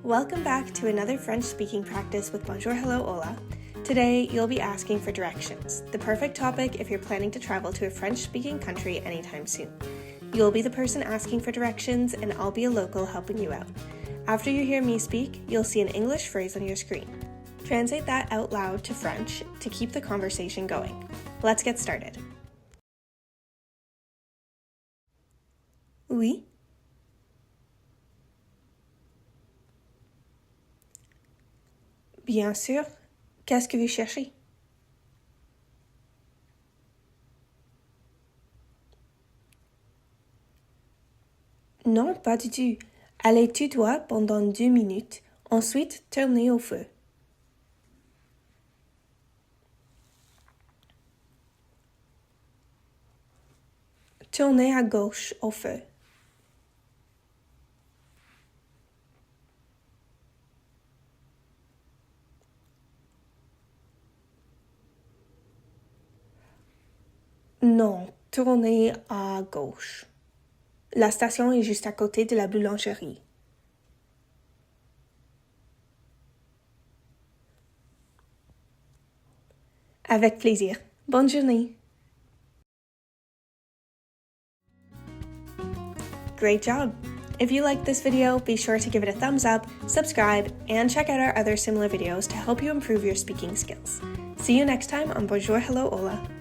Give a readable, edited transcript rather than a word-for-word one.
Welcome back to another French speaking practice with Bonjour, Hello, Hola. Today, you'll be asking for directions, the perfect topic if you're planning to travel to a French-speaking country anytime soon. You'll be the person asking for directions, and I'll be a local helping you out. After you hear me speak, you'll see an English phrase on your screen. Translate that out loud to French to keep the conversation going. Let's get started. Oui. Bien sûr. Qu'est-ce que vous cherchez? Non, pas du tout. Allez tout droit pendant 2 minutes. Ensuite, tournez au feu. Tournez à gauche au feu. Non, tournez à gauche. La station est juste à côté de la boulangerie. Avec plaisir. Bonne journée. Great job! If you liked this video, be sure to give it a thumbs up, subscribe, and check out our other similar videos to help you improve your speaking skills. See you next time on Bonjour, Hello, Hola.